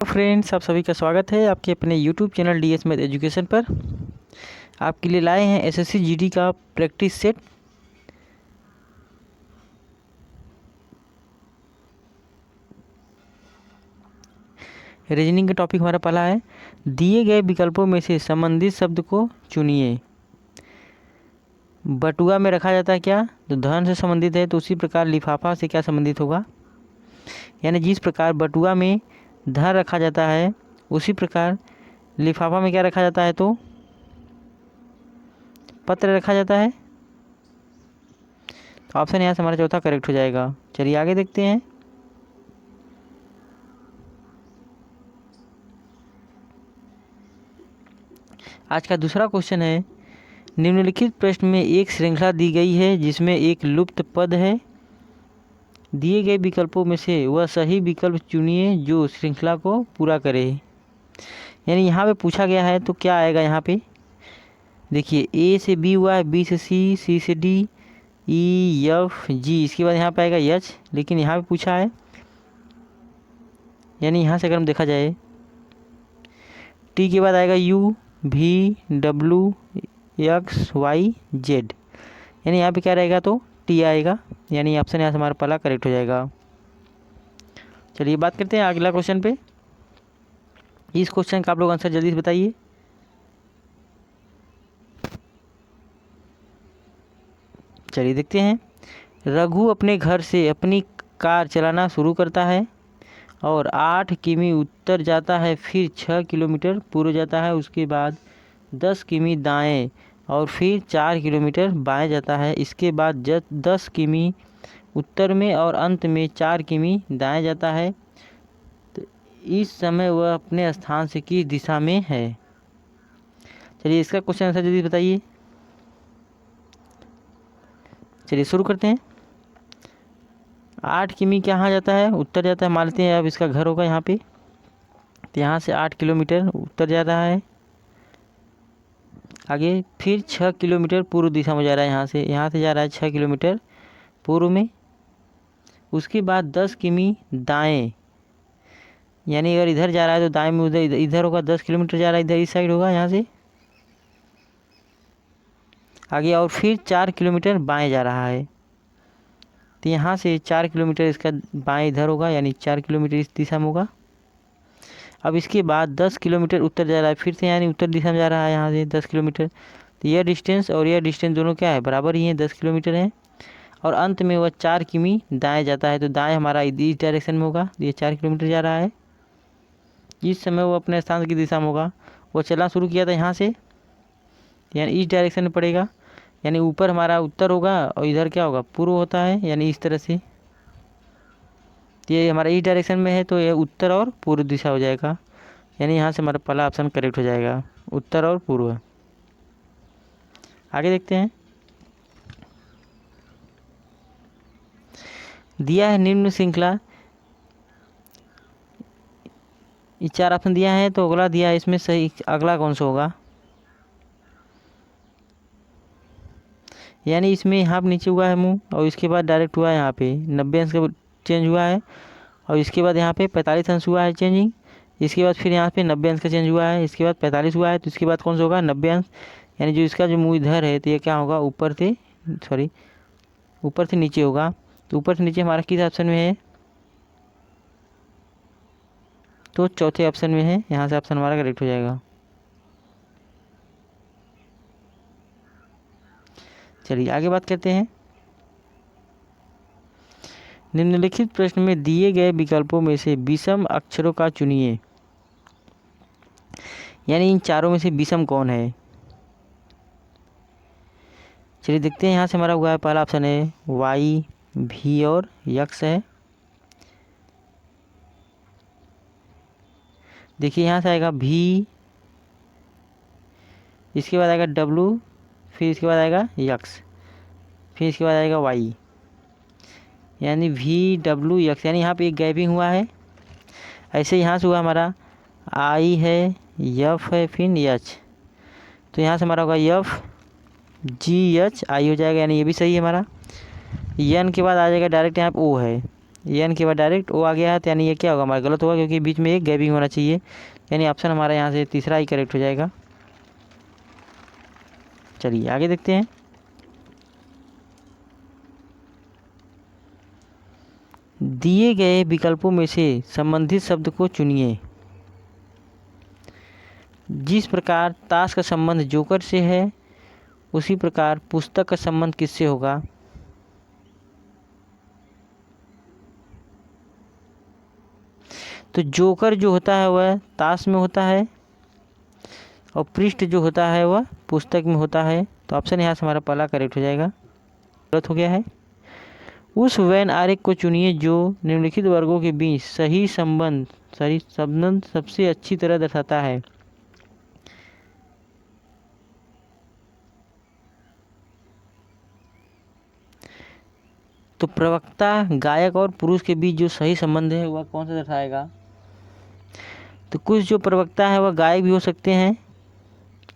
Friends, आप सभी का स्वागत है आपके अपने YouTube channel DS math education पर। आपके लिए लाए हैं एसएससी जीडी का प्रैक्टिस सेट। रीजनिंग का टॉपिक हमारा पहला है, दिए गए विकल्पों में से संबंधित शब्द को चुनिए। बटुआ में रखा जाता है क्या, तो धन से संबंधित है, तो उसी प्रकार लिफाफा से क्या संबंधित होगा। यानी जिस प्रकार बटुआ में धन रखा जाता है उसी प्रकार लिफाफा में क्या रखा जाता है, तो पत्र रखा जाता है। तो ऑप्शन यहाँ से हमारा चौथा करेक्ट हो जाएगा। चलिए आगे देखते हैं। आज का दूसरा क्वेश्चन है, निम्नलिखित प्रश्न में एक श्रृंखला दी गई है जिसमें एक लुप्त पद है। दिए गए विकल्पों में से वह सही विकल्प चुनिए जो श्रृंखला को पूरा करे। यानी यहाँ पे पूछा गया है तो क्या आएगा यहाँ पे, देखिए ए से बी हुआ है, बी से सी, सी से डी, ई एफ जी, इसके बाद यहाँ पे आएगा एच। लेकिन यहाँ पे पूछा है, यानी यहाँ से अगर हम देखा जाए टी के बाद आएगा U, V, W, X, Y, Z. यानी यहाँ पे क्या रहेगा, तो टी आएगा। यानी ऑप्शन यहाँ से हमारा पहला करेक्ट हो जाएगा। चलिए बात करते हैं अगला क्वेश्चन पे। इस क्वेश्चन का आप लोग आंसर जल्दी से बताइए। चलिए देखते हैं। रघु अपने घर से अपनी कार चलाना शुरू करता है और 8 किमी उत्तर जाता है, फिर 6 किलोमीटर पूर्व जाता है, उसके बाद 10 किमी दाएं और फिर 4 किलोमीटर बाएं जाता है। इसके बाद 10 किमी उत्तर में और अंत में 4 किमी दाएं जाता है। तो इस समय वह अपने स्थान से किस दिशा में है। चलिए इसका क्वेश्चन आंसर जल्दी बताइए। चलिए शुरू करते हैं। 8 किमी कहाँ जाता है, उत्तर जाता है। मान लेते हैं अब इसका घर होगा यहाँ पे, तो यहाँ से 8 किलोमीटर उत्तर जा रहा है। आगे फिर 6 किलोमीटर पूर्व दिशा में जा रहा है, यहाँ से जा रहा है 6 किलोमीटर पूर्व में। उसके बाद 10 किमी दाएं, यानी अगर इधर जा रहा है तो दाएं में उधर इधर होगा, 10 किलोमीटर जा रहा है इधर, इस साइड होगा यहाँ से आगे, और फिर 4 किलोमीटर बाएं जा रहा है। तो यहाँ से 4 किलोमीटर इसका बाएं इधर होगा, यानी 4 किलोमीटर इस दिशा में होगा। अब इसके बाद 10 किलोमीटर उत्तर जा रहा है फिर से, यानी उत्तर दिशा में जा रहा है यहाँ से 10 किलोमीटर। तो यह डिस्टेंस और यह डिस्टेंस दोनों क्या है, बराबर ही है, 10 किलोमीटर है। और अंत में वह 4 किमी दाएं जाता है, तो दाएं हमारा इस डायरेक्शन में होगा, ये 4 किलोमीटर जा रहा है। इस समय वो अपने स्थान की दिशा में होगा। वो चलना शुरू किया था यहाँ से, यानी इस डायरेक्शन में पड़ेगा, यानी ऊपर हमारा उत्तर होगा और इधर क्या होगा, पूर्व होता है, यानी इस तरह से। ये हमारा इस डायरेक्शन में है तो ये उत्तर और पूर्व दिशा हो जाएगा। यानी यहाँ से हमारा पहला ऑप्शन करेक्ट हो जाएगा, उत्तर और पूर्व। आगे देखते हैं। दिया है निम्न श्रृंखला, ये 4 ऑप्शन दिया है, तो अगला दिया है, इसमें सही अगला कौन सा होगा। यानी इसमें यहाँ पे नीचे हुआ है मुँह, और इसके बाद डायरेक्ट हुआ है यहाँ पे 90 अंश का चेंज हुआ है, और इसके बाद यहाँ पे 45 अंश हुआ है चेंजिंग। इसके बाद फिर यहाँ पे 90 अंश का चेंज हुआ है, इसके बाद 45 हुआ है, तो इसके बाद कौन सा होगा, 90 अंश। यानी जो इसका जो मुँह इधर है, तो ये क्या होगा, ऊपर से नीचे होगा। तो ऊपर से नीचे हमारा किस ऑप्शन में है, तो चौथे ऑप्शन में है। यहाँ से ऑप्शन हमारा करेक्ट हो जाएगा। चलिए आगे बात करते हैं। निम्नलिखित प्रश्न में दिए गए विकल्पों में से विषम अक्षरों का चुनिए। यानी इन चारों में से विषम कौन है। चलिए देखते हैं। यहाँ से हमारा हुआ है, पहला ऑप्शन है वाई, भी और यक्स है। देखिए यहाँ से आएगा भी, इसके बाद आएगा डब्लू, फिर इसके बाद आएगा यक्स, फिर इसके बाद आएगा वाई, यानी वी डब्लू यक्स। यानी यहाँ पे एक गैपिंग हुआ है। ऐसे यहाँ से हुआ हमारा आई है, एफ है, फिर एच। तो यहाँ से हमारा होगा एफ जी एच आई हो जाएगा, यानी ये भी सही है हमारा। एन के बाद आ जाएगा डायरेक्ट यहाँ पे ओ है, एन के बाद डायरेक्ट ओ आ गया है, तो यानी ये क्या होगा हमारा गलत होगा, क्योंकि बीच में एक गैपिंग होना चाहिए, यानी ऑप्शन हमारा यहाँ से तीसरा ही करेक्ट हो जाएगा। चलिए आगे देखते हैं। दिए गए विकल्पों में से संबंधित शब्द को चुनिए। जिस प्रकार ताश का संबंध जोकर से है, उसी प्रकार पुस्तक का संबंध किससे होगा? तो जोकर जो होता है वह ताश में होता है और पृष्ठ जो होता है वह पुस्तक में होता है, तो ऑप्शन यहाँ से हमारा पहला करेक्ट हो जाएगा। गलत हो गया है। उस वेन आरेख को चुनिए जो निम्नलिखित वर्गों के बीच सही संबंध सबसे अच्छी तरह दर्शाता है। तो प्रवक्ता, गायक और पुरुष के बीच जो सही संबंध है वह कौन सा दर्शाएगा? तो कुछ जो प्रवक्ता है वह गायक भी हो सकते हैं,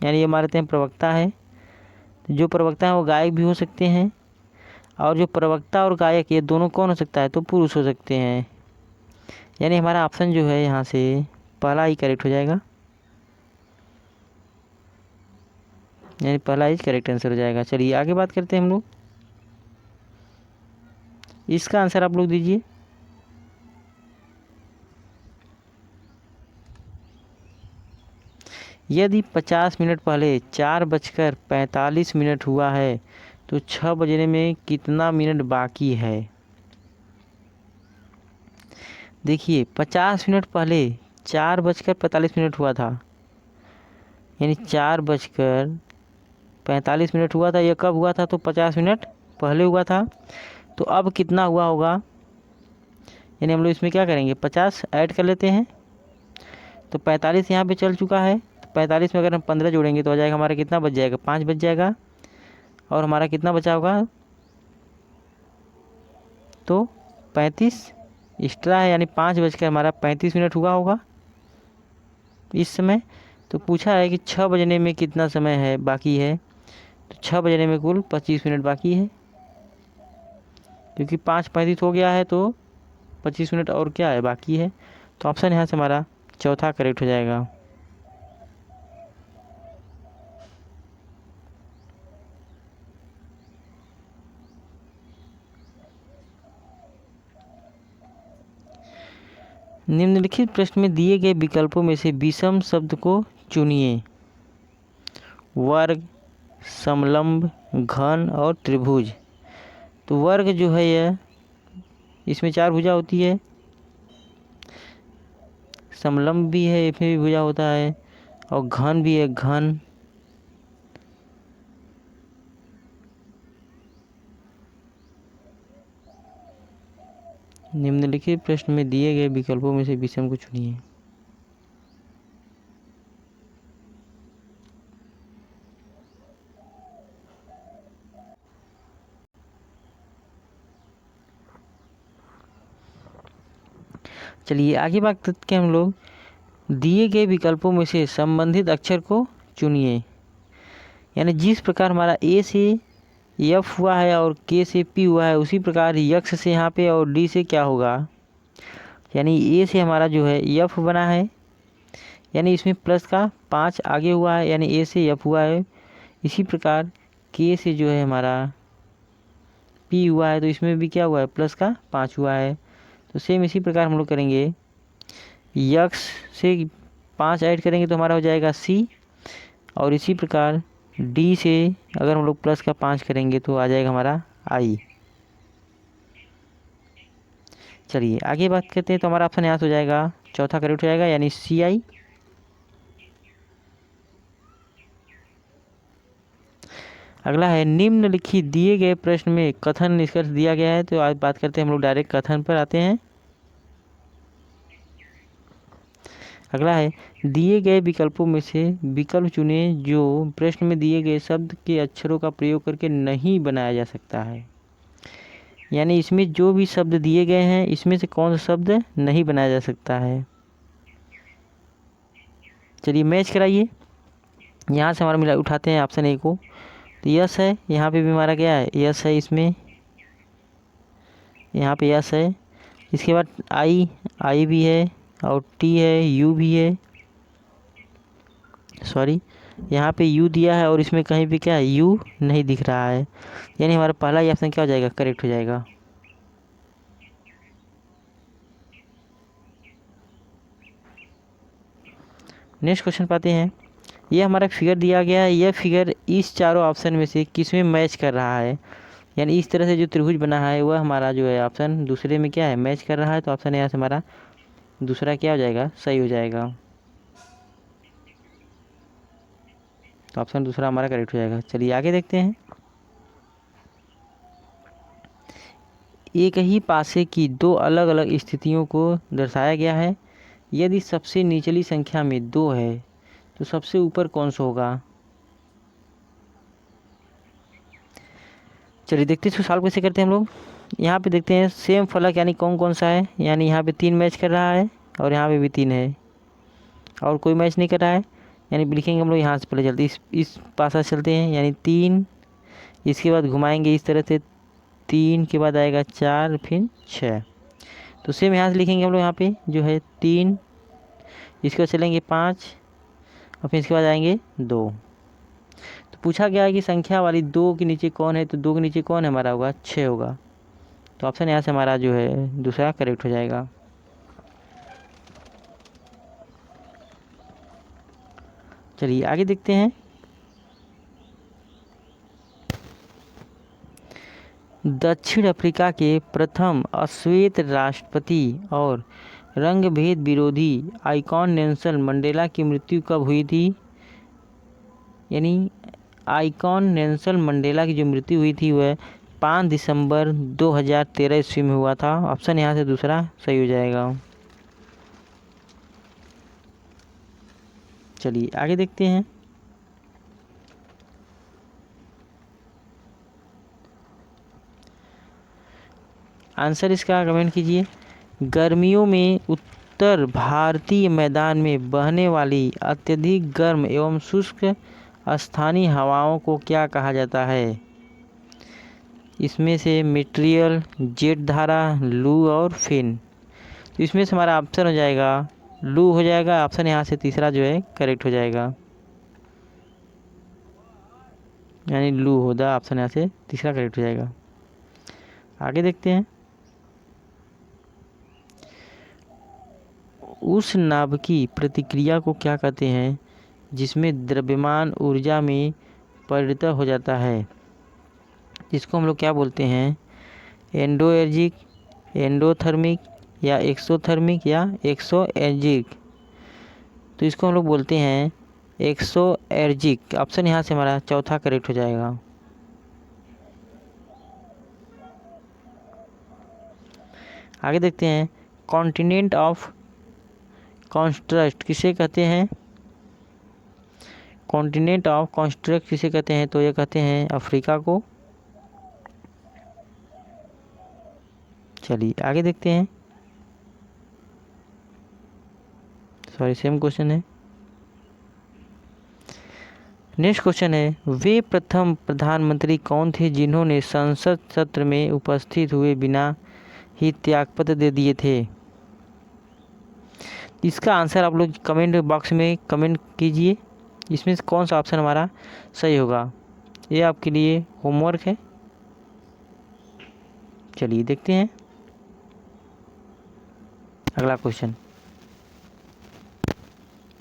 यानी ये मानते हैं प्रवक्ता है, तो जो प्रवक्ता है वो गायक भी हो सकते हैं, और जो प्रवक्ता और गायक ये दोनों कौन हो सकता है? तो पुरुष हो सकते हैं, यानी हमारा ऑप्शन जो है यहाँ से पहला ही करेक्ट हो जाएगा, यानी पहला ही करेक्ट आंसर हो जाएगा। चलिए आगे बात करते हैं हम लोग। इसका आंसर आप लोग दीजिए। यदि 50 मिनट पहले 4:45 हुआ है तो 6 बजने में कितना मिनट बाकी है? देखिए 50 मिनट पहले 4:45 हुआ था, यानी 4:45 हुआ था। यह कब हुआ था? तो 50 मिनट पहले हुआ था। तो अब कितना हुआ होगा, यानी हम लोग इसमें क्या करेंगे, 50 ऐड कर लेते हैं। तो 45 यहाँ पे चल चुका है, तो 45 में अगर हम 15 जोड़ेंगे तो आ जाएगा हमारा कितना बच जाएगा, 5 बच जाएगा, और हमारा कितना बचा होगा, तो 35 एक्स्ट्रा है, यानी 5 हमारा 35 मिनट हुआ होगा इस समय। तो पूछा है कि 6 बजने में कितना समय है बाकी है, तो 6 बजने में कुल 25 मिनट बाकी है, क्योंकि 5:35 हो गया है तो 25 मिनट और क्या है बाकी है। तो ऑप्शन यहाँ से हमारा चौथा करेक्ट हो जाएगा। निम्नलिखित प्रश्न में दिए गए विकल्पों में से विषम शब्द को चुनिए। वर्ग, समलंब, घन और त्रिभुज। तो वर्ग जो है यह, इसमें 4 भुजा होती है, समलंब भी है, इसमें भी भुजा होता है, और घन भी है, घन। निम्नलिखित प्रश्न में दिए गए विकल्पों में से विषम को चुनिए। चलिए आगे बात करते हैं हम लोग। दिए गए विकल्पों में से संबंधित अक्षर को चुनिए, यानी जिस प्रकार हमारा ए से एफ हुआ है और के से पी हुआ है, उसी प्रकार यक्स से यहाँ पे और डी से क्या होगा, यानी ए से हमारा जो है एफ बना है, यानी इसमें प्लस का 5 आगे हुआ है, यानी ए से एफ हुआ है। इसी प्रकार के से जो है हमारा पी हुआ है, तो इसमें भी क्या हुआ है, प्लस का 5 हुआ है। तो सेम इसी प्रकार हम लोग करेंगे, यक्स से 5 ऐड करेंगे तो हमारा हो जाएगा सी, और इसी प्रकार डी से अगर हम लोग प्लस का 5 करेंगे तो आ जाएगा हमारा आई। चलिए आगे बात करते हैं। तो हमारा ऑप्शन यहाँ से हो जाएगा चौथा करेक्ट हो जाएगा, यानी सी आई। अगला है निम्नलिखित दिए गए प्रश्न में कथन निष्कर्ष दिया गया है। तो आज बात करते हैं हम लोग डायरेक्ट कथन पर आते हैं। अगला है दिए गए विकल्पों में से विकल्प चुने जो प्रश्न में दिए गए शब्द के अक्षरों का प्रयोग करके नहीं बनाया जा सकता है, यानी इसमें जो भी शब्द दिए गए हैं इसमें से कौन सा शब्द नहीं बनाया जा सकता है। चलिए मैच कराइए। यहाँ से हमारा मिला उठाते हैं ऑप्शन ए को, तो यस है, यहाँ पे भी हमारा क्या है, यस है, इसमें यहाँ पे यस है, इसके बाद आई भी है और टी है, यू भी है, सॉरी यहाँ पे यू दिया है और इसमें कहीं भी क्या यू नहीं दिख रहा है, यानी हमारा पहला ही ऑप्शन क्या हो जाएगा, करेक्ट हो जाएगा। नेक्स्ट क्वेश्चन पाते हैं। ये हमारा फिगर दिया गया है, यह फिगर इस चारों ऑप्शन में से किस में मैच कर रहा है, यानी इस तरह से जो त्रिभुज बना है वह हमारा जो है ऑप्शन दूसरे में क्या है, मैच कर रहा है। तो ऑप्शन यहाँ से हमारा दूसरा क्या हो जाएगा, सही हो जाएगा। तो ऑप्शन दूसरा हमारा करेक्ट हो जाएगा। चलिए आगे देखते हैं। एक ही पासे की दो अलग अलग स्थितियों को दर्शाया गया है। यदि सबसे निचली संख्या में 2 है तो सबसे ऊपर कौन सा होगा। चलिए देखते हैं इसको सॉल्व कैसे करते हैं हम लोग। यहाँ पे देखते हैं सेम फलक यानी कौन कौन सा है, यानी यहाँ पे 3 मैच कर रहा है और यहाँ पे भी 3 है और कोई मैच नहीं कर रहा है, यानी लिखेंगे हम लोग यहाँ से पहले चलते इस पासा चलते हैं, यानी 3, इसके बाद घुमाएंगे इस तरह से 3 के बाद आएगा 4 फिर 6। तो सेम यहाँ से लिखेंगे हम लोग यहाँ पे जो है 3, इसके बाद चलेंगे 5 और फिर इसके बाद आएंगे 2। तो पूछा गया है कि संख्या वाली 2 के नीचे कौन है, तो 2 के नीचे कौन है हमारा होगा, 6 होगा। तो ऑप्शन यहाँ से हमारा जो है दूसरा करेक्ट हो जाएगा। चलिए आगे देखते हैं। दक्षिण अफ्रीका के प्रथम अश्वेत राष्ट्रपति और रंग भेद विरोधी आइकॉन नेल्सन मंडेला की मृत्यु कब हुई थी, यानी आइकॉन नेल्सन मंडेला की जो मृत्यु हुई थी वह 5 दिसंबर 2013 ईस्वी में हुआ था। ऑप्शन यहाँ से दूसरा सही हो जाएगा। चलिए आगे देखते हैं। आंसर इसका कमेंट कीजिए। गर्मियों में उत्तर भारतीय मैदान में बहने वाली अत्यधिक गर्म एवं शुष्क स्थानीय हवाओं को क्या कहा जाता है। इसमें से मटेरियल, जेट धारा, लू और फिन। तो इसमें से हमारा ऑप्शन हो जाएगा लू हो जाएगा। ऑप्शन यहाँ से तीसरा जो है करेक्ट हो जाएगा, यानी लू होगा। ऑप्शन यहाँ से तीसरा करेक्ट हो जाएगा। आगे देखते हैं। उस नाभिकीय प्रतिक्रिया को क्या कहते हैं जिसमें द्रव्यमान ऊर्जा में परिवर्तित हो जाता है, इसको हम लोग क्या बोलते हैं, एंडोएर्जिक, एंडोथर्मिक या एक्सोथर्मिक या एक्सोएर्जिक। तो इसको हम लोग बोलते हैं एक्सोएर्जिक। ऑप्शन यहाँ से हमारा चौथा करेक्ट हो जाएगा। आगे देखते हैं। कॉन्टिनेंट ऑफ कॉन्ट्रैस्ट किसे कहते हैं, कॉन्टिनेंट ऑफ कॉन्ट्रैस्ट किसे कहते हैं, तो ये कहते हैं अफ्रीका को। चलिए आगे देखते हैं। सॉरी सेम क्वेश्चन है। नेक्स्ट क्वेश्चन है, वे प्रथम प्रधानमंत्री कौन थे जिन्होंने संसद सत्र में उपस्थित हुए बिना ही त्यागपत्र दे दिए थे। इसका आंसर आप लोग कमेंट बॉक्स में कमेंट कीजिए, इसमें से कौन सा ऑप्शन हमारा सही होगा। ये आपके लिए होमवर्क है। चलिए देखते हैं अगला क्वेश्चन।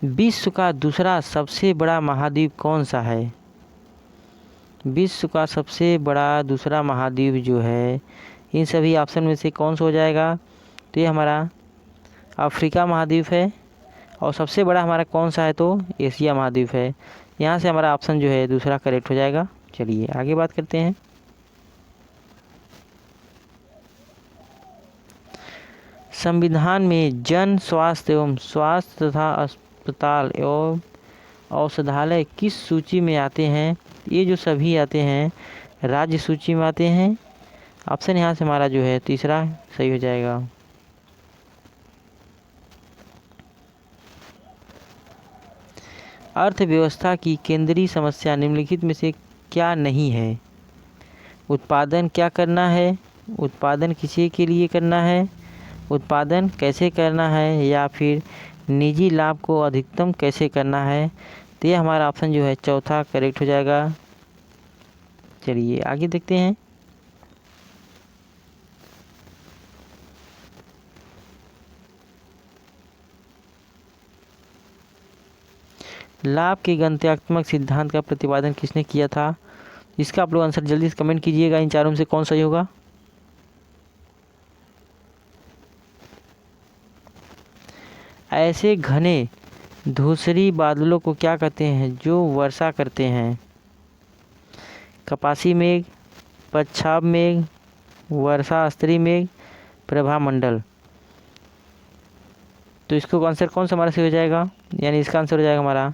विश्व का दूसरा सबसे बड़ा महाद्वीप कौन सा है। विश्व का सबसे बड़ा दूसरा महाद्वीप जो है, इन सभी ऑप्शन में से कौन सा हो जाएगा, तो ये हमारा अफ्रीका महाद्वीप है। और सबसे बड़ा हमारा कौन सा है, तो एशिया महाद्वीप है। यहाँ से हमारा ऑप्शन जो है दूसरा करेक्ट हो जाएगा। चलिए आगे बात करते हैं। संविधान में जन स्वास्थ्य एवं स्वास्थ्य तथा अस्पताल एवं औषधालय किस सूची में आते हैं। ये जो सभी आते हैं राज्य सूची में आते हैं। ऑप्शन यहाँ से हमारा जो है तीसरा सही हो जाएगा। अर्थव्यवस्था की केंद्रीय समस्या निम्नलिखित में से क्या नहीं है। उत्पादन क्या करना है, उत्पादन किसी के लिए करना है, उत्पादन कैसे करना है या फिर निजी लाभ को अधिकतम कैसे करना है। तो ये हमारा ऑप्शन जो है चौथा करेक्ट हो जाएगा। चलिए आगे देखते हैं। लाभ के गणितात्मक सिद्धांत का प्रतिपादन किसने किया था। इसका आप लोग आंसर जल्दी से कमेंट कीजिएगा, इन चारों में से कौन सही होगा। ऐसे घने धूसरी बादलों को क्या कहते हैं जो वर्षा करते हैं। कपासी मेघ, पच्छाव मेघ, वर्षा स्तरी मेघ, प्रभा मंडल। तो इसको आंसर कौन सा हमारा सही हो जाएगा, यानी इसका आंसर हो जाएगा हमारा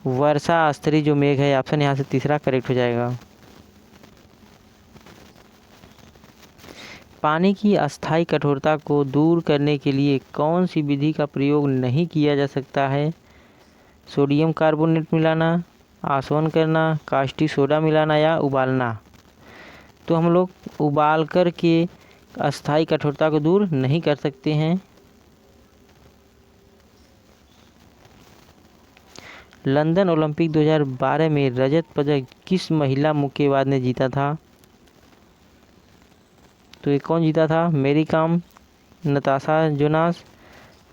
वर्षा स्तरी जो मेघ है। ऑप्शन यहाँ से तीसरा करेक्ट हो जाएगा। पानी की अस्थायी कठोरता को दूर करने के लिए कौन सी विधि का प्रयोग नहीं किया जा सकता है। सोडियम कार्बोनेट मिलाना, आसवन करना, कास्टिक सोडा मिलाना या उबालना। तो हम लोग उबाल कर के अस्थायी कठोरता को दूर नहीं कर सकते हैं। लंदन ओलंपिक 2012 में रजत पदक किस महिला मुक्केबाज ने जीता था। तो ये कौन जीता था, मेरी कॉम, नताशा जोनास,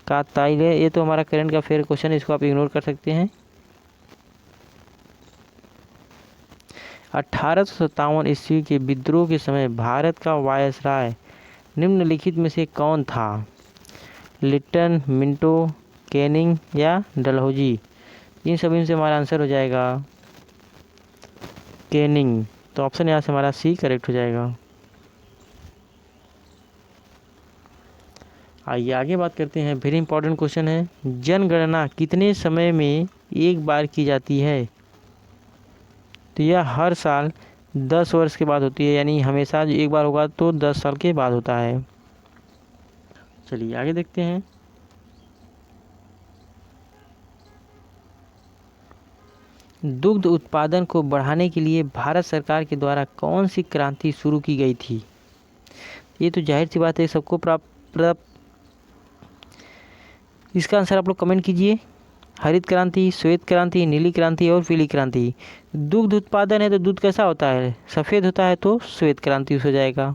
कात्यायन। ये तो हमारा करंट का फेयर क्वेश्चन है, इसको आप इग्नोर कर सकते हैं। 1857 ईस्वी के विद्रोह के समय भारत का वायसराय निम्नलिखित में से कौन था। लिटन, मिंटो, कैनिंग या डलहौजी। इन सभी से हमारा आंसर हो जाएगा कैनिंग। तो ऑप्शन यहाँ से हमारा सी करेक्ट हो जाएगा। आइए आगे बात करते हैं। वेरी इंपॉर्टेंट क्वेश्चन है, जनगणना कितने समय में एक बार की जाती है। तो यह हर साल 10 वर्ष के बाद होती है, यानी हमेशा एक बार होगा तो 10 साल के बाद होता है। चलिए आगे देखते हैं। दुग्ध उत्पादन को बढ़ाने के लिए भारत सरकार के द्वारा कौन सी क्रांति शुरू की गई थी। ये तो जाहिर सी बात है, सबको प्राप्त। इसका आंसर आप लोग कमेंट कीजिए। हरित क्रांति, श्वेत क्रांति, नीली क्रांति और पीली क्रांति। दुग्ध उत्पादन है तो दूध कैसा होता है, सफ़ेद होता है, तो श्वेत क्रांति हो जाएगा।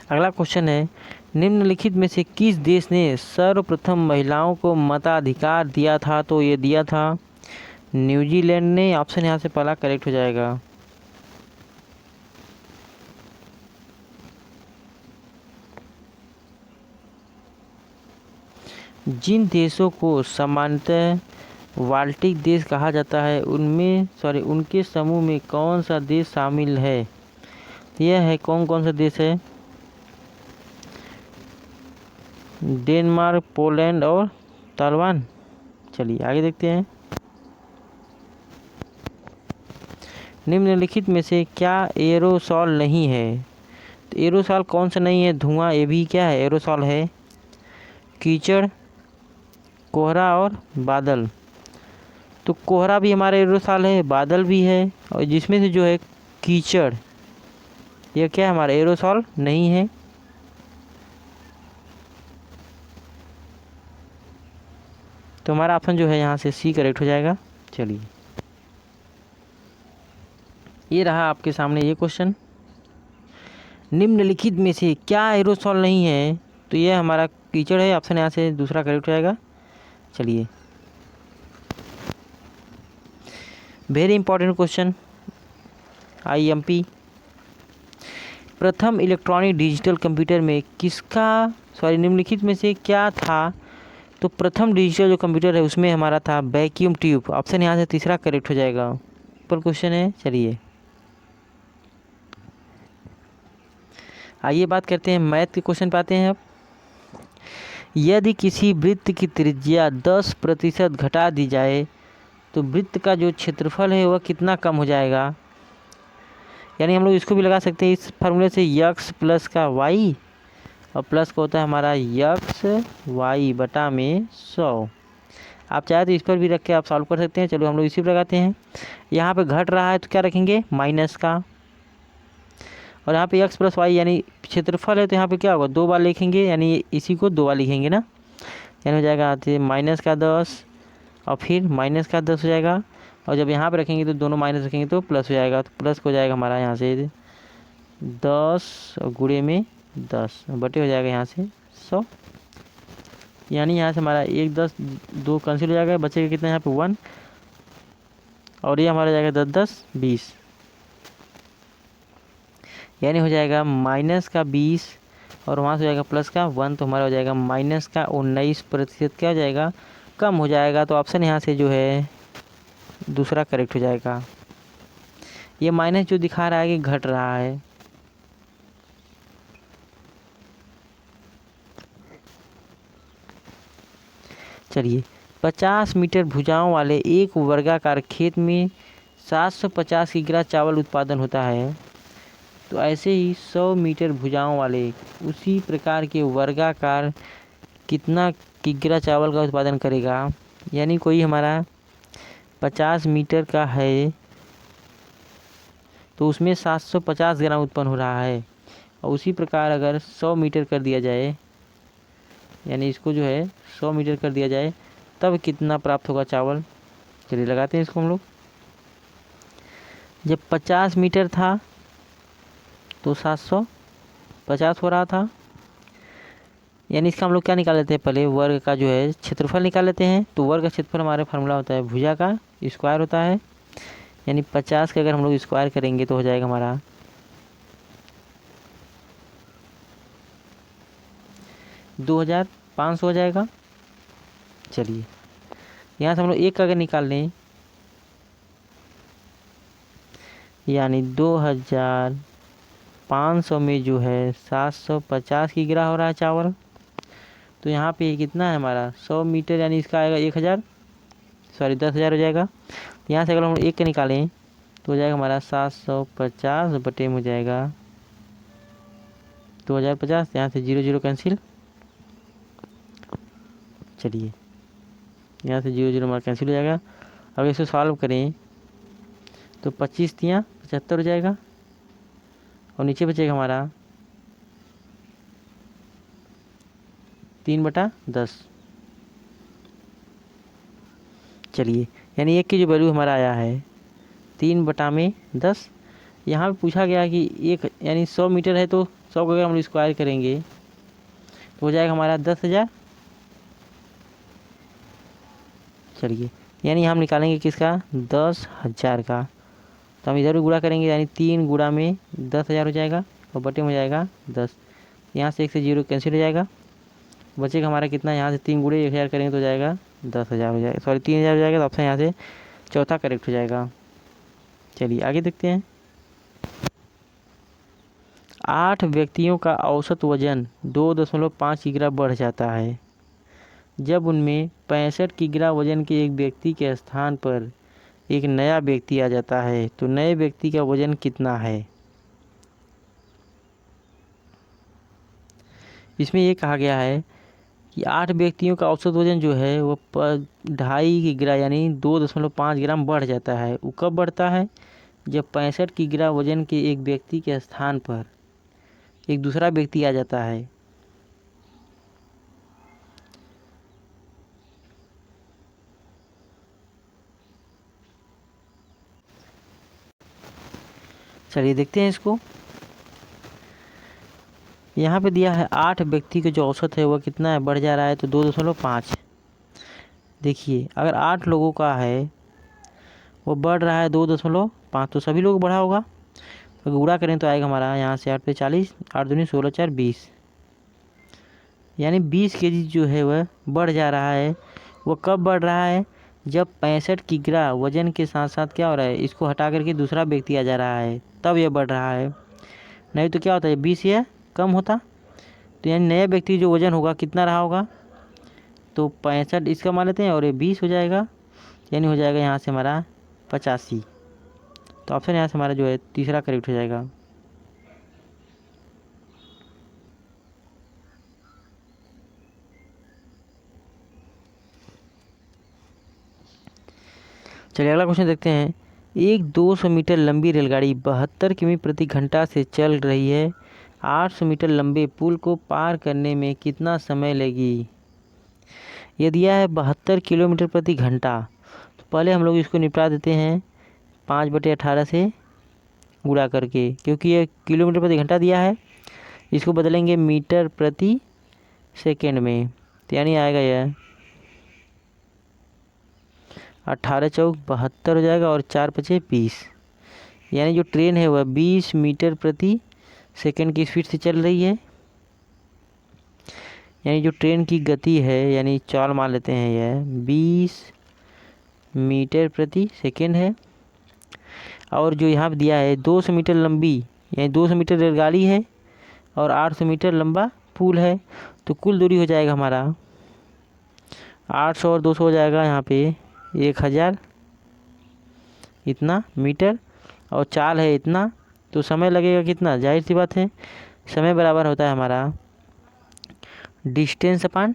अगला क्वेश्चन है, निम्नलिखित में से किस देश ने सर्वप्रथम महिलाओं को मताधिकार दिया था। तो ये दिया था न्यूजीलैंड ने। ऑप्शन यहाँ से पहला करेक्ट हो जाएगा। जिन देशों को सामान्यतः बाल्टिक देश कहा जाता है उनके समूह में कौन सा देश शामिल है। यह है कौन कौन सा देश है, डेनमार्क, पोलैंड और ताइवान। चलिए आगे देखते हैं। निम्नलिखित में से क्या एरोसॉल नहीं है। तो एरोसॉल कौन सा नहीं है, धुआं, ये भी क्या है, एरोसॉल है। कीचड़, कोहरा और बादल। तो कोहरा भी हमारा एरोसॉल है, बादल भी है, और जिसमें से जो है कीचड़, यह क्या है, हमारा एरोसॉल नहीं है। तो हमारा ऑप्शन जो है यहाँ से सी करेक्ट हो जाएगा। चलिए ये रहा आपके सामने ये क्वेश्चन, निम्नलिखित में से क्या एरोसॉल नहीं है। तो ये हमारा कीचड़ है, ऑप्शन यहाँ से दूसरा करेक्ट हो जाएगा। चलिए वेरी इंपॉर्टेंट क्वेश्चन, आईएमपी। प्रथम इलेक्ट्रॉनिक डिजिटल कंप्यूटर में निम्नलिखित में से क्या था। तो प्रथम डिजिटल जो कंप्यूटर है उसमें हमारा था वैक्यूम ट्यूब। ऑप्शन यहाँ से तीसरा करेक्ट हो जाएगा। ऊपर क्वेश्चन है। चलिए आइए बात करते हैं मैथ के क्वेश्चन पे आते हैं। अब यदि किसी वृत्त की त्रिज्या 10% घटा दी जाए तो वृत्त का जो क्षेत्रफल है वह कितना कम हो जाएगा। यानी हम लोग इसको भी लगा सकते हैं इस फार्मूले से, यक्स प्लस का वाई और प्लस का होता है हमारा यक्स वाई बटा में 100। आप चाहे तो इस पर भी रख के आप सॉल्व कर सकते हैं। चलो हम लोग इसी पर लगाते हैं। यहाँ पे घट रहा है तो क्या रखेंगे, माइनस का, और यहाँ पे एक्स प्लस वाई यानी क्षेत्रफल है तो यहाँ पे क्या होगा, 2 बार लिखेंगे, यानी इसी को 2 बार लिखेंगे ना, यानी हो जाएगा आते माइनस का 10 और फिर माइनस का 10 हो जाएगा, और जब यहाँ पे रखेंगे तो दोनों माइनस रखेंगे तो प्लस हो जाएगा, तो प्लस हो जाएगा हमारा यहाँ से 10 और गुणे में 10 बटे हो जाएगा यहाँ से 100, यानी यहाँ से हमारा 1 10 2 कैंसिल हो जाएगा, बचेगा कितना यहाँ पे 1, और ये हमारा जाएगा 10 10 20, यानी हो जाएगा माइनस का 20 और वहाँ से हो जाएगा प्लस का 1, तो हमारा हो जाएगा माइनस का 19% क्या हो जाएगा, कम हो जाएगा। तो ऑप्शन यहाँ से जो है दूसरा करेक्ट हो जाएगा। ये माइनस जो दिखा रहा है कि घट रहा है, चलिए 50 मीटर भुजाओं वाले एक वर्गाकार खेत में 750 किग्रा चावल उत्पादन होता है, तो ऐसे ही 100 मीटर भुजाओं वाले उसी प्रकार के वर्गाकार कितना किग्रा चावल का उत्पादन करेगा। यानी कोई हमारा 50 मीटर का है तो उसमें 750 ग्राम उत्पन्न हो रहा है, और उसी प्रकार अगर 100 मीटर कर दिया जाए, यानी इसको जो है 100 मीटर कर दिया जाए तब कितना प्राप्त होगा चावल। चलिए लगाते हैं इसको हम लोग। जब 50 मीटर था तो 750 हो रहा था, यानी इसका हम लोग क्या निकाल लेते हैं, पहले वर्ग का जो है क्षेत्रफल निकाल लेते हैं। तो वर्ग का क्षेत्रफल हमारे फार्मूला होता है भुजा का स्क्वायर होता है, यानी 50 का अगर हम लोग स्क्वायर करेंगे तो हो जाएगा हमारा 2500 हो जाएगा। चलिए यहाँ से हम लोग एक का अगर निकाल लें, यानी 2500 में जो है 750 किग्रा हो रहा है चावल, तो यहाँ पे कितना है हमारा 100 मीटर, यानी इसका आएगा 10,000 हो जाएगा। यहाँ से अगर हम एक का निकालें तो हो जाएगा हमारा 750 बटे में हो जाएगा 2050, यहाँ से 0 0 कैंसिल। चलिए यहाँ से 0 0 हमारा कैंसिल हो जाएगा। अगर इसको सॉल्व करें तो 25 तियाँ 75 हो जाएगा, और नीचे बचेगा हमारा 3/10। चलिए यानी एक की जो वैल्यू हमारा आया है 3/10। यहाँ पे पूछा गया कि एक यानी 100 मीटर है तो 100 को अगर हम स्क्वायर करेंगे तो हो जाएगा हमारा 10,000। चलिए यानी हम निकालेंगे किसका, 10,000 का, तो हम इधर भी गुणा करेंगे, यानी 3 गुणा में 10,000 हो जाएगा और बटे में हो जाएगा 10। यहाँ से 1 से 0 कैंसिल हो जाएगा, बचेगा हमारा कितना, यहाँ से 3 गुणे 1000 करेंगे तो हो जाएगा 10,000 हो जाएगा, सॉरी 3,000 हो जाएगा। तो ऑप्शन यहाँ से चौथा करेक्ट हो जाएगा। चलिए आगे देखते हैं। 8 व्यक्तियों का औसत वजन 2.5 किग्रा बढ़ जाता है जब उनमें 65 किग्रा वजन के एक व्यक्ति के स्थान पर एक नया व्यक्ति आ जाता है, तो नए व्यक्ति का वजन कितना है। इसमें ये कहा गया है कि 8 व्यक्तियों का औसत वजन जो है वो 2.5 किग्रा यानी 2.5 ग्राम बढ़ जाता है। वो कब बढ़ता है, जब 65 किग्रा वजन के एक व्यक्ति के स्थान पर एक दूसरा व्यक्ति आ जाता है। चलिए देखते हैं इसको। यहाँ पे दिया है 8 व्यक्ति का जो औसत है वह कितना है, बढ़ जा रहा है, तो 2.5। देखिए अगर 8 लोगों का है वो बढ़ रहा है 2.5, तो सभी लोग बढ़ा होगा, तो गुणा करें तो आएगा हमारा यहाँ से 8 पे 40, 8 दूनी 16 4 20, यानी 20 केजी जो है वह बढ़ जा रहा है। वो कब बढ़ रहा है, जब 65 किग्रा वजन के साथ साथ क्या हो रहा है, इसको हटा करके दूसरा व्यक्ति आ जा रहा है, तब यह बढ़ रहा है। नहीं तो क्या होता है 20 या कम होता, तो यानी नया व्यक्ति जो वजन होगा कितना रहा होगा, तो 65 इसका मान लेते हैं और ये 20 हो जाएगा, यानी हो जाएगा यहाँ से हमारा 85। तो ऑप्शन यहाँ से हमारा जो है तीसरा करेक्ट हो जाएगा। चलिए अगला क्वेश्चन देखते हैं। एक 200 मीटर लंबी रेलगाड़ी 72 किमी प्रति घंटा से चल रही है। 800 मीटर लंबे पुल को पार करने में कितना समय लेगी? ये दिया है 72 किलोमीटर प्रति घंटा। तो पहले हम लोग इसको निपटा देते हैं 5/18 से गुणा करके, क्योंकि ये किलोमीटर प्रति घंटा दिया है। इसको बदलेंगे मीटर प्रति सेकेंड में, तो यानी आएगा यह 18 चौक 72 हो जाएगा और 4 पचे 20। यानी जो ट्रेन है वह 20 मीटर प्रति सेकेंड की स्पीड से चल रही है। यानी जो ट्रेन की गति है, यानी चाल मान लेते हैं, यह 20 मीटर प्रति सेकेंड है। और जो यहाँ पे दिया है 200 मीटर लंबी, यानी 200 मीटर रेलगाड़ी है और 800 मीटर लंबा पुल है। तो कुल दूरी हो जाएगा हमारा 800 और 200 हो जाएगा यहाँ पे 1000 इतना मीटर, और चाल है इतना। तो समय लगेगा कितना? जाहिर सी बात है समय बराबर होता है हमारा डिस्टेंस अपान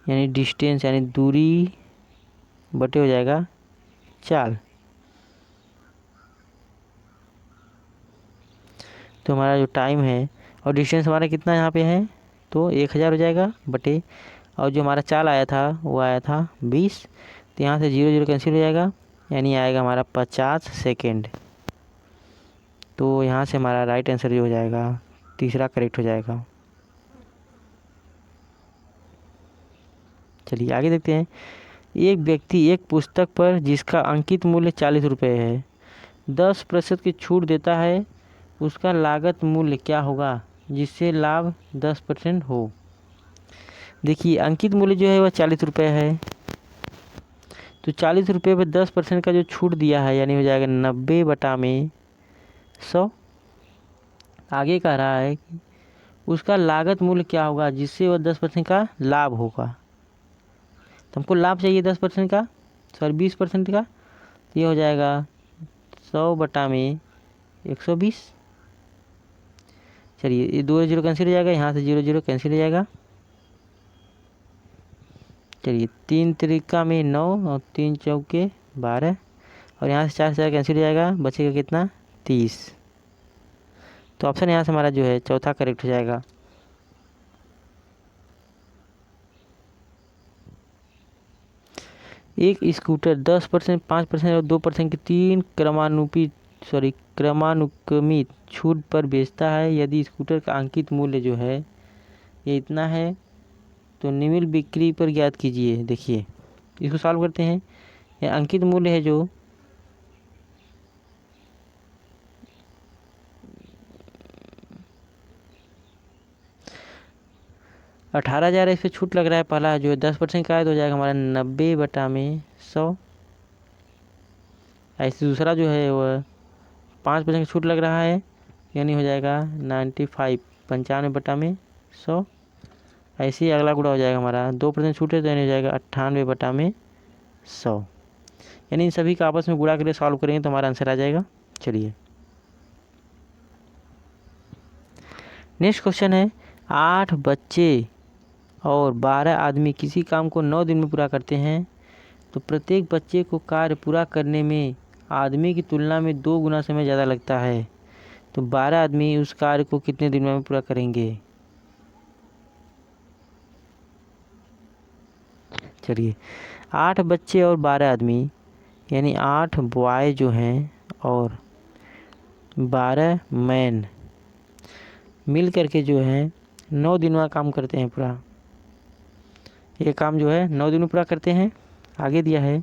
यानी डिस्टेंस यानी दूरी बटे हो जाएगा चाल। तो हमारा जो टाइम है और डिस्टेंस हमारा कितना यहाँ पे है, तो 1000 हो जाएगा बटे, और जो हमारा चाल आया था वो आया था 20। तो यहाँ से 0 0 कैंसिल हो जाएगा, यानी आएगा हमारा 50 सेकेंड। तो यहाँ से हमारा राइट आंसर जो हो जाएगा तीसरा करेक्ट हो जाएगा। चलिए आगे देखते हैं। एक व्यक्ति एक पुस्तक पर जिसका अंकित मूल्य 40 रुपये है 10% की छूट देता है, उसका लागत मूल्य क्या होगा जिससे लाभ 10% हो? देखिए अंकित मूल्य जो है वह 40 रुपये है, तो 40 रुपये पर 10% का जो छूट दिया है यानी हो जाएगा 90/100। आगे कह रहा है कि उसका लागत मूल्य क्या होगा जिससे वह 10% का लाभ होगा। तो हमको लाभ चाहिए 10% का, सॉरी 20% का। तो ये हो जाएगा 100/120। चलिए ये 2 0 कैंसिल हो जाएगा, यहाँ से 0 0 कैंसिल हो जाएगा। चलिए 3 त्रिका में 9 और 3 चौके 12, और यहाँ से 4 से 4 कैंसिल हो जाएगा, बचेगा कितना? 30। तो ऑप्शन यहाँ से हमारा जो है चौथा करेक्ट हो जाएगा। एक स्कूटर 10%, 5% और 2% की 3 क्रमानुक्रमित छूट पर बेचता है। यदि स्कूटर का अंकित मूल्य जो है ये इतना है तो निम्न बिक्री पर ज्ञात कीजिए। देखिए इसको सॉल्व करते हैं। यह अंकित मूल्य है जो 18,000 है, इस पर छूट लग रहा है। पहला जो है 10% का है तो हो जाएगा हमारा 90/100। ऐसे दूसरा जो है वह 5% का छूट लग रहा है, यानी हो जाएगा 95 ऐसे ही अगला गुणा हो जाएगा हमारा 2% छूट है तो यानी हो जाएगा 98/100। यानी इन सभी का आपस में गुणा करके सॉल्व करेंगे तो हमारा आंसर आ जाएगा। चलिए नेक्स्ट क्वेश्चन है। 8 बच्चे और 12 आदमी किसी काम को 9 दिन में पूरा करते हैं, तो प्रत्येक बच्चे को कार्य पूरा करने में आदमी की तुलना में 2 गुना समय ज़्यादा लगता है। तो 12 आदमी उस कार्य को कितने दिन में पूरा करेंगे? चलिए 8 बच्चे और 12 आदमी यानी 8 बॉय जो हैं और 12 मैन मिल करके जो है 9 दिन में काम करते हैं पूरा। ये काम जो है 9 दिन में पूरा करते हैं। आगे दिया है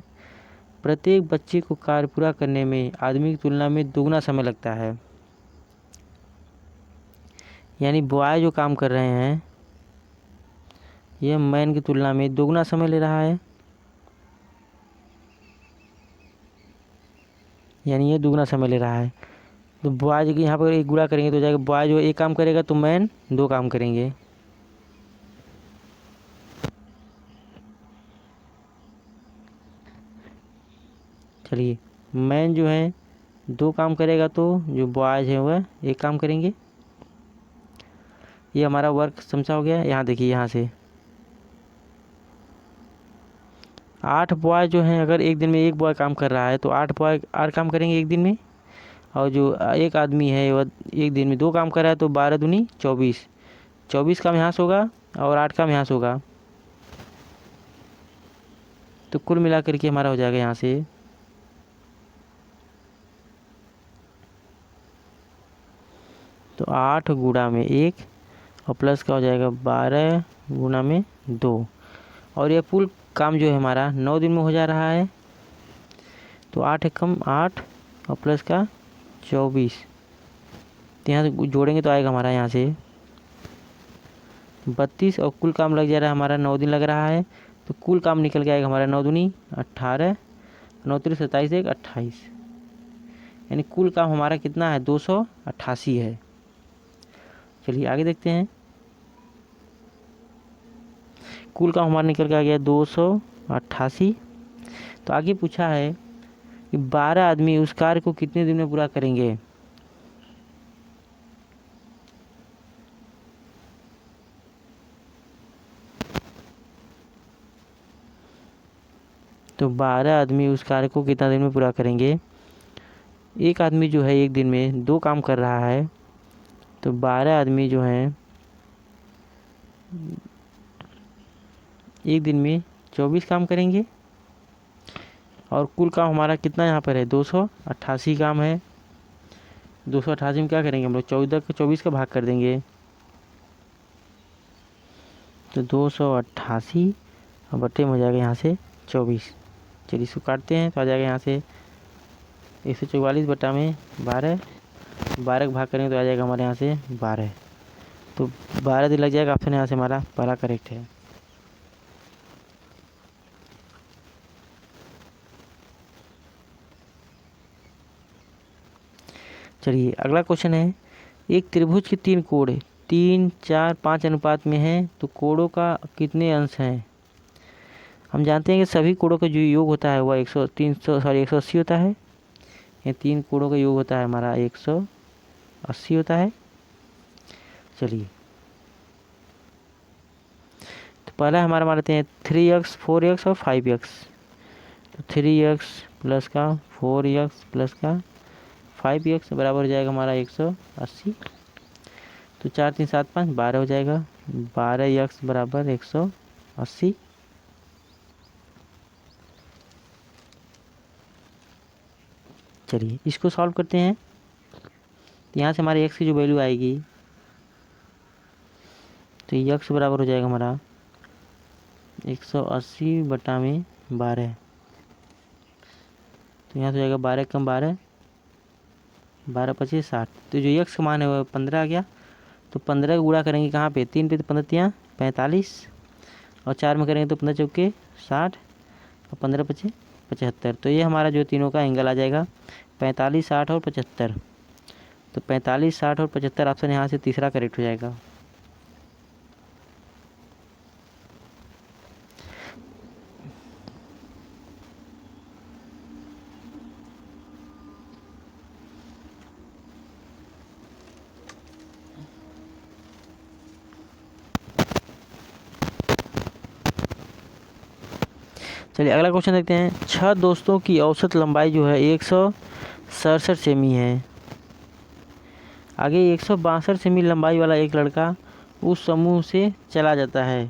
प्रत्येक बच्चे को कार्य पूरा करने में आदमी की तुलना में दोगुना समय लगता है। यानी बॉय जो काम कर रहे हैं यह मैन की तुलना में दोगुना समय ले रहा है, यानी ये दोगुना समय ले रहा है। तो बॉय जो कि यहाँ पर एक गुणा करेंगे तो हो जाएगा बॉय जो एक काम करेगा तो मैन 2 काम करेंगे। चलिए मैन जो है 2 काम करेगा तो जो बॉयज़ है वह 1 काम करेंगे। ये हमारा वर्क समझा हो गया। यहाँ देखिए, यहाँ से 8 बॉय जो हैं, अगर एक दिन में 1 बॉय काम कर रहा है तो 8 बॉय 8 काम करेंगे एक दिन में। और जो एक आदमी है वह एक दिन में 2 काम कर रहा है तो 12 दूनी 24, 24 काम यहाँ से होगा और 8 काम यहाँ से होगा। तो कुल मिला करके हमारा हो जाएगा यहाँ से तो 8 गुणा में 1 और प्लस का हो जाएगा 12 गुणा में 2। और यह कुल काम जो है हमारा 9 दिन में हो जा रहा है। तो 8 एकम 8 और प्लस का 24, तो यहाँ से जोड़ेंगे तो आएगा हमारा यहाँ से 32 और कुल काम लग जा रहा है हमारा 9 दिन लग रहा है। तो कुल काम निकल के आएगा हमारा 9 दूनी 18, 9 3 27 1 28, यानी कुल काम हमारा कितना है 288 है। चलिए आगे देखते हैं। कुल काम हमारा निकल के आ गया 288। तो आगे पूछा है कि 12 आदमी उस कार्य को कितने दिन में पूरा करेंगे। तो 12 आदमी उस कार्य को कितना दिन में पूरा करेंगे। एक आदमी जो है एक दिन में 2 काम कर रहा है तो 12 आदमी जो हैं एक दिन में 24 काम करेंगे। और कुल काम हमारा कितना यहाँ पर है 288 काम है। 288 में क्या करेंगे हम लोग 24 का भाग कर देंगे तो 288 और बट्टे में हो जाएगा यहाँ से 24। चलिए इसको काटते हैं तो आ जाएगा यहाँ से 144 बटा में 12, 12 का भाग करेंगे तो आ जाएगा हमारे यहाँ से 12। तो 12 दिन लग जाएगा। ऑप्शन यहाँ से हमारा पहला करेक्ट है। चलिए अगला क्वेश्चन है, एक त्रिभुज के 3 कोण 3 4 5 अनुपात में हैं तो कोणों का कितने अंश हैं। हम जानते हैं कि सभी कोणों का जो योग होता है वह 180 होता है। ये 3 कोणों का योग होता है हमारा 180 होता है। चलिए तो पहला हमारा मानते हैं 3x 4x और 5x। तो 3x प्लस का 4x प्लस का 5x बराबर हो जाएगा हमारा 180। तो 4 3 7 5 12 हो जाएगा। 12x बराबर 180। चलिए इसको सॉल्व करते हैं। तो यहाँ से हमारे x की जो वैल्यू आएगी तो x बराबर हो जाएगा हमारा 180 बटा में 12। तो यहाँ से हो जाएगा 12 कम 12, 12 25 60। तो जो x का मान है वह 15 आ गया। तो 15 का गुणा करेंगे कहाँ पे 3 पे, तो 15 तियाँ 45 और 4 में करेंगे तो 15 चौके 60 और 15 पचे 75। तो ये हमारा जो तीनों का एंगल आ जाएगा 45 60 और 75। तो 45 60 और 75 ऑप्शन यहाँ से तीसरा करेक्ट हो जाएगा। चलिए अगला क्वेश्चन देखते हैं। 6 दोस्तों की औसत लंबाई जो है 167 सेमी है। आगे 162 सेमी लंबाई वाला एक लड़का उस समूह से चला जाता है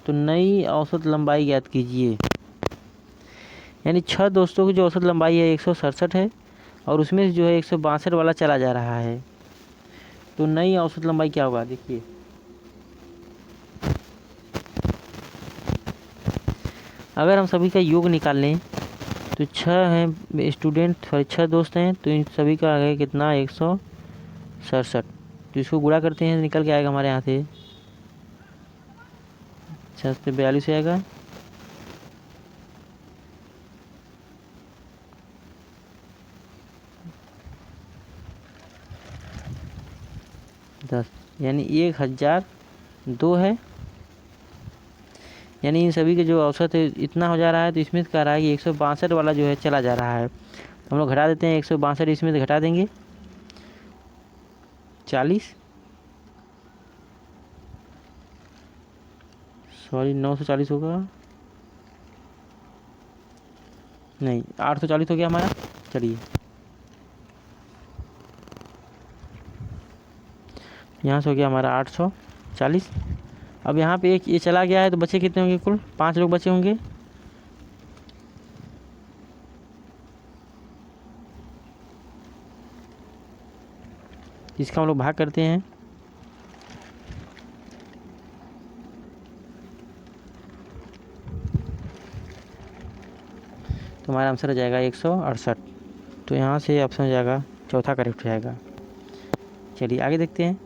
तो नई औसत लंबाई ज्ञात कीजिए। यानी 6 दोस्तों की जो औसत लंबाई है 167 है और उसमें से जो है 162 वाला चला जा रहा है तो नई औसत लंबाई क्या होगा। देखिए अगर हम सभी का योग निकाल लें तो 6 हैं स्टूडेंट, सॉरी 6 दोस्त हैं तो इन सभी का आ गया कितना 167। तो इसको गुणा करते हैं तो निकल के आएगा हमारे यहाँ से 6 से 42 आएगा। यानी 1002 है। यानी इन सभी के जो औसत है इतना हो जा रहा है, तो स्मिथ कह रहा है कि 162 वाला जो है चला जा रहा है। हम लोग घटा देते हैं, 162 स्मिथ घटा देंगे 40, सॉरी 940 होगा, नहीं 840 हो गया हमारा। चलिए यहाँ से हो गया हमारा 840। अब यहाँ पे एक ये चला गया है, तो बचे कितने होंगे? कुल 5 लोग बचे होंगे। इसका हम लोग भाग करते हैं, तो हमारा आंसर हो जाएगा 168। तो यहाँ से ऑप्शन हो जाएगा चौथा करेक्ट हो जाएगा। चलिए आगे देखते हैं।